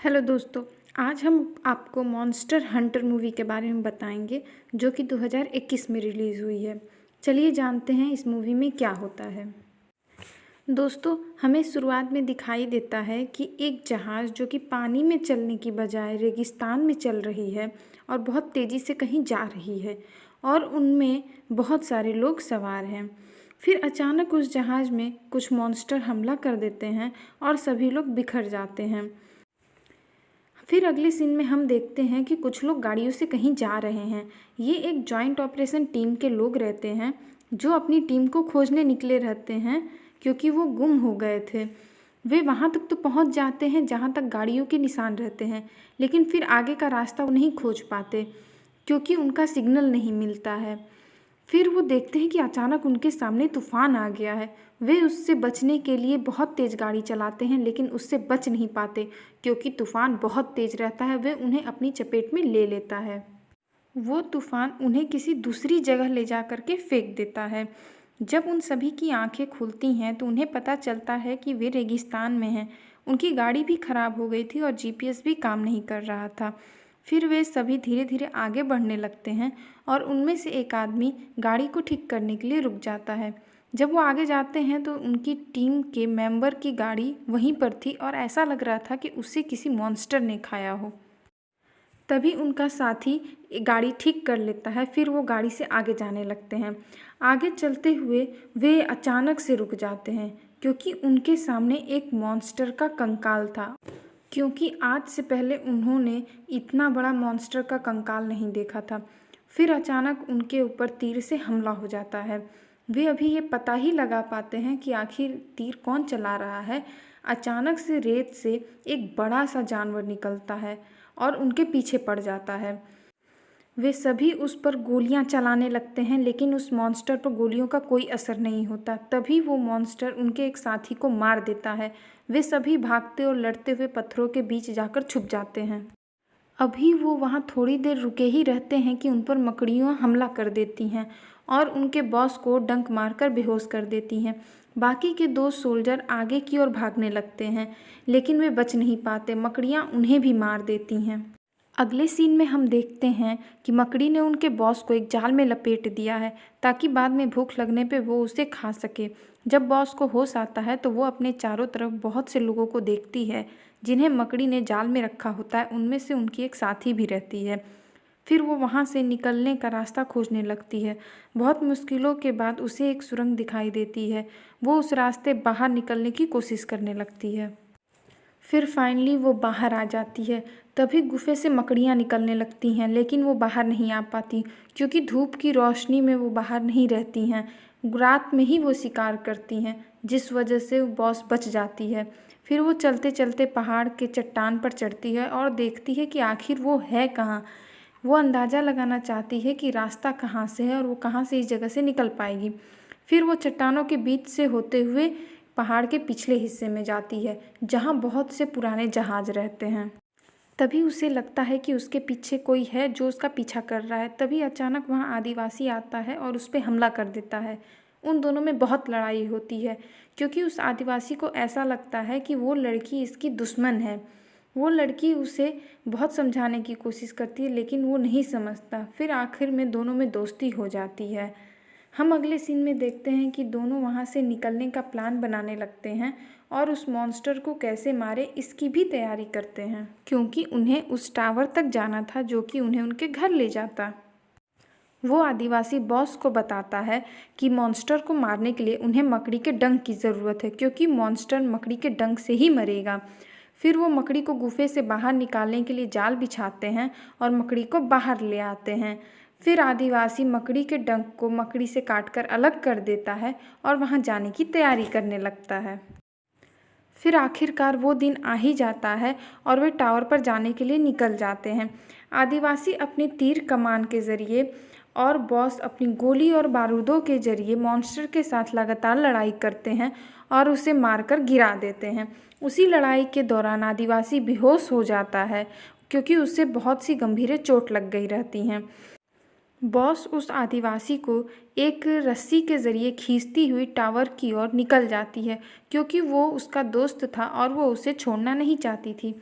Hello दोस्तों। आज हम आपको मॉन्स्टर हंटर मूवी के बारे में बताएंगे जो कि 2021 में रिलीज़ हुई है। चलिए जानते हैं इस मूवी में क्या होता है। दोस्तों, हमें शुरुआत में दिखाई देता है कि एक जहाज़ जो कि पानी में चलने की बजाय रेगिस्तान में चल रही है और बहुत तेज़ी से कहीं जा रही है और उनमें बहुत सारे लोग सवार हैं। फिर अचानक उस जहाज़ में कुछ मॉन्स्टर हमला कर देते हैं और सभी लोग बिखर जाते हैं। फिर अगले सीन में हम देखते हैं कि कुछ लोग गाड़ियों से कहीं जा रहे हैं। ये एक जॉइंट ऑपरेशन टीम के लोग रहते हैं जो अपनी टीम को खोजने निकले रहते हैं क्योंकि वो गुम हो गए थे। वे वहाँ तक तो पहुँच जाते हैं जहाँ तक गाड़ियों के निशान रहते हैं, लेकिन फिर आगे का रास्ता वो नहीं खोज पाते क्योंकि उनका सिग्नल नहीं मिलता है। फिर वो देखते हैं कि अचानक उनके सामने तूफान आ गया है। वे उससे बचने के लिए बहुत तेज़ गाड़ी चलाते हैं लेकिन उससे बच नहीं पाते क्योंकि तूफान बहुत तेज़ रहता है। वे उन्हें अपनी चपेट में ले लेता है। वो तूफान उन्हें किसी दूसरी जगह ले जा कर के फेंक देता है। जब उन सभी की आंखें खुलती हैं तो उन्हें पता चलता है कि वे रेगिस्तान में हैं। उनकी गाड़ी भी खराब हो गई थी और जीपीएस भी काम नहीं कर रहा था। फिर वे सभी धीरे धीरे आगे बढ़ने लगते हैं और उनमें से एक आदमी गाड़ी को ठीक करने के लिए रुक जाता है। जब वो आगे जाते हैं तो उनकी टीम के मेंबर की गाड़ी वहीं पर थी और ऐसा लग रहा था कि उसे किसी मॉन्स्टर ने खाया हो। तभी उनका साथी गाड़ी ठीक कर लेता है। फिर वो गाड़ी से आगे जाने लगते हैं। आगे चलते हुए वे अचानक से रुक जाते हैं क्योंकि उनके सामने एक मॉन्स्टर का कंकाल था। क्योंकि आज से पहले उन्होंने इतना बड़ा मॉन्स्टर का कंकाल नहीं देखा था। फिर अचानक उनके ऊपर तीर से हमला हो जाता है। वे अभी ये पता ही लगा पाते हैं कि आखिर तीर कौन चला रहा है। अचानक से रेत से एक बड़ा सा जानवर निकलता है और उनके पीछे पड़ जाता है। वे सभी उस पर गोलियां चलाने लगते हैं लेकिन उस मॉन्स्टर पर गोलियों का कोई असर नहीं होता। तभी वो मॉन्स्टर उनके एक साथी को मार देता है। वे सभी भागते और लड़ते हुए पत्थरों के बीच जाकर छुप जाते हैं। अभी वो वहाँ थोड़ी देर रुके ही रहते हैं कि उन पर मकड़ियाँ हमला कर देती हैं और उनके बॉस को डंक मारकर बेहोश कर देती हैं। बाकी के दो सोल्जर आगे की ओर भागने लगते हैं लेकिन वे बच नहीं पाते। मकड़ियाँ उन्हें भी मार देती हैं। अगले सीन में हम देखते हैं कि मकड़ी ने उनके बॉस को एक जाल में लपेट दिया है ताकि बाद में भूख लगने पे वो उसे खा सके। जब बॉस को होश आता है तो वो अपने चारों तरफ बहुत से लोगों को देखती है जिन्हें मकड़ी ने जाल में रखा होता है। उनमें से उनकी एक साथी भी रहती है। फिर वो वहाँ से निकलने का रास्ता खोजने लगती है। बहुत मुश्किलों के बाद उसे एक सुरंग दिखाई देती है। वो उस रास्ते बाहर निकलने की कोशिश करने लगती है। फिर फाइनली वो बाहर आ जाती है। तभी गुफे से मकड़ियाँ निकलने लगती हैं लेकिन वो बाहर नहीं आ पाती क्योंकि धूप की रोशनी में वो बाहर नहीं रहती हैं। रात में ही वो शिकार करती हैं जिस वजह से वो बॉस बच जाती है। फिर वो चलते चलते पहाड़ के चट्टान पर चढ़ती है और देखती है कि आखिर वो है कहाँ। वो अंदाज़ा लगाना चाहती है कि रास्ता कहाँ से है और वो कहाँ से इस जगह से निकल पाएगी। फिर वो चट्टानों के बीच से होते हुए पहाड़ के पिछले हिस्से में जाती है जहाँ बहुत से पुराने जहाज रहते हैं। तभी उसे लगता है कि उसके पीछे कोई है जो उसका पीछा कर रहा है। तभी अचानक वहाँ आदिवासी आता है और उस पर हमला कर देता है। उन दोनों में बहुत लड़ाई होती है क्योंकि उस आदिवासी को ऐसा लगता है कि वो लड़की इसकी दुश्मन है। वो लड़की उसे बहुत समझाने की कोशिश करती है लेकिन वो नहीं समझता। फिर आखिर में दोनों में दोस्ती हो जाती है। हम अगले सीन में देखते हैं कि दोनों वहाँ से निकलने का प्लान बनाने लगते हैं और उस मॉन्स्टर को कैसे मारे इसकी भी तैयारी करते हैं क्योंकि उन्हें उस टावर तक जाना था जो कि उन्हें उनके घर ले जाता। वो आदिवासी बॉस को बताता है कि मॉन्स्टर को मारने के लिए उन्हें मकड़ी के डंक की ज़रूरत है क्योंकि मॉन्स्टर मकड़ी के डंक से ही मरेगा। फिर वो मकड़ी को गुफे से बाहर निकालने के लिए जाल बिछाते हैं और मकड़ी को बाहर ले आते हैं। फिर आदिवासी मकड़ी के डंक को मकड़ी से काटकर अलग कर देता है और वहाँ जाने की तैयारी करने लगता है। फिर आखिरकार वो दिन आ ही जाता है और वे टावर पर जाने के लिए निकल जाते हैं। आदिवासी अपने तीर कमान के ज़रिए और बॉस अपनी गोली और बारूदों के ज़रिए मॉन्स्टर के साथ लगातार लड़ाई करते हैं और उसे मारकर गिरा देते हैं। उसी लड़ाई के दौरान आदिवासी बेहोश हो जाता है क्योंकि उसे बहुत सी गंभीर चोट लग गई रहती हैं। बॉस उस आदिवासी को एक रस्सी के ज़रिए खींचती हुई टावर की ओर निकल जाती है क्योंकि वो उसका दोस्त था और वो उसे छोड़ना नहीं चाहती थी।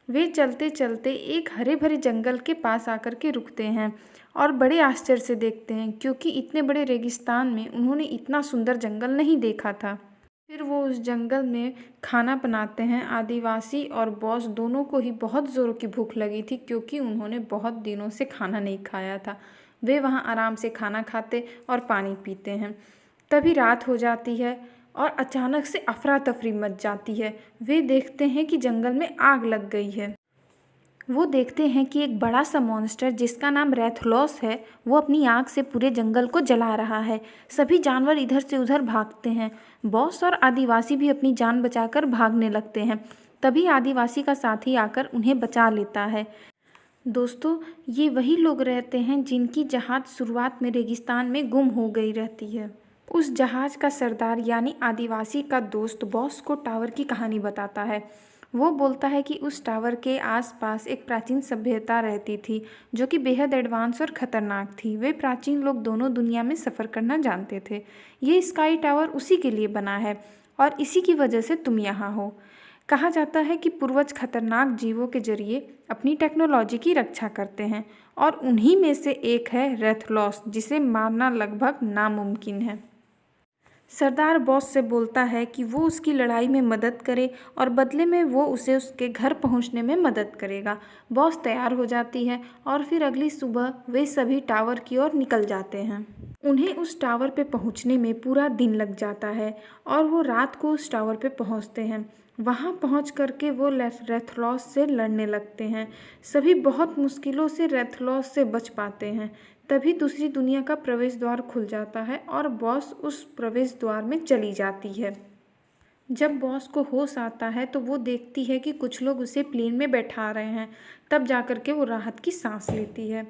वे चलते चलते एक हरे भरे जंगल के पास आकर के रुकते हैं और बड़े आश्चर्य से देखते हैं, क्योंकि इतने बड़े रेगिस्तान में उन्होंने इतना सुंदर जंगल नहीं देखा था। फिर वो उस जंगल में खाना बनाते हैं। आदिवासी और बॉस दोनों को ही बहुत ज़ोरों की भूख लगी थी, क्योंकि उन्होंने बहुत दिनों से खाना नहीं खाया था। वे वहाँ आराम से खाना खाते और पानी पीते हैं। तभी रात हो जाती है और अचानक से अफरा तफरी मच जाती है। वे देखते हैं कि जंगल में आग लग गई है। वो देखते हैं कि एक बड़ा सा मॉन्स्टर जिसका नाम रेथलॉस है, वो अपनी आग से पूरे जंगल को जला रहा है। सभी जानवर इधर से उधर भागते हैं। बॉस और आदिवासी भी अपनी जान बचाकर भागने लगते हैं। तभी आदिवासी का साथी आकर उन्हें बचा लेता है। दोस्तों, ये वही लोग रहते हैं जिनकी जहाज़ शुरुआत में रेगिस्तान में गुम हो गई रहती है। उस जहाज़ का सरदार यानी आदिवासी का दोस्त बॉस को टावर की कहानी बताता है। वो बोलता है कि उस टावर के आसपास एक प्राचीन सभ्यता रहती थी, जो कि बेहद एडवांस और ख़तरनाक थी। वे प्राचीन लोग दोनों दुनिया में सफ़र करना जानते थे। ये स्काई टावर उसी के लिए बना है और इसी की वजह से तुम यहाँ हो। कहा जाता है कि पूर्वज खतरनाक जीवों के जरिए अपनी टेक्नोलॉजी की रक्षा करते हैं और उन्हीं में से एक है रेथलॉस, जिसे मारना लगभग नामुमकिन है। सरदार बॉस से बोलता है कि वो उसकी लड़ाई में मदद करे और बदले में वो उसे उसके घर पहुंचने में मदद करेगा। बॉस तैयार हो जाती है और फिर अगली सुबह वे सभी टावर की ओर निकल जाते हैं। उन्हें उस टावर पे पहुंचने में पूरा दिन लग जाता है और वो रात को उस टावर पे पहुंचते हैं। वहां पहुंच करके वो रेथलॉस से लड़ने लगते हैं। सभी बहुत मुश्किलों से रेथलॉस से बच पाते हैं। तभी दूसरी दुनिया का प्रवेश द्वार खुल जाता है और बॉस उस प्रवेश द्वार में चली जाती है। जब बॉस को होश आता है तो वो देखती है कि कुछ लोग उसे प्लेन में बैठा रहे हैं। तब जाकर के वो राहत की सांस लेती है।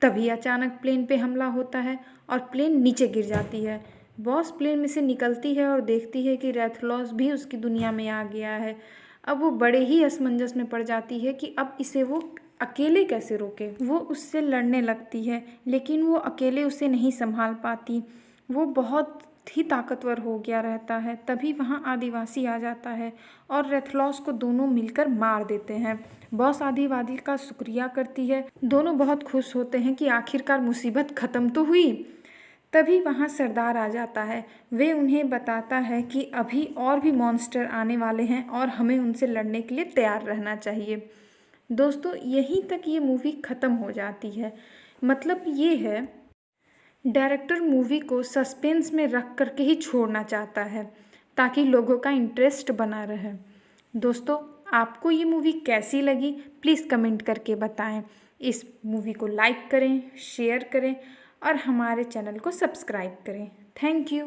तभी अचानक प्लेन पे हमला होता है और प्लेन नीचे गिर जाती है। बॉस प्लेन में से निकलती है और देखती है कि रेथलॉस भी उसकी दुनिया में आ गया है। अब वो बड़े ही असमंजस में पड़ जाती है कि अब इसे वो अकेले कैसे रोके। वो उससे लड़ने लगती है, लेकिन वो अकेले उसे नहीं संभाल पाती। वो बहुत ही ताकतवर हो गया रहता है। तभी वहाँ आदिवासी आ जाता है और रेथलॉस को दोनों मिलकर मार देते हैं। बॉस आदिवासी का शुक्रिया करती है। दोनों बहुत खुश होते हैं कि आखिरकार मुसीबत ख़त्म तो हुई। तभी वहाँ सरदार आ जाता है। वे उन्हें बताता है कि अभी और भी मॉन्स्टर आने वाले हैं और हमें उनसे लड़ने के लिए तैयार रहना चाहिए। दोस्तों, यहीं तक ये मूवी ख़त्म हो जाती है। मतलब ये है, डायरेक्टर मूवी को सस्पेंस में रख करके ही छोड़ना चाहता है ताकि लोगों का इंटरेस्ट बना रहे। दोस्तों, आपको ये मूवी कैसी लगी प्लीज़ कमेंट करके बताएं। इस मूवी को लाइक करें, शेयर करें और हमारे चैनल को सब्सक्राइब करें। Thank you.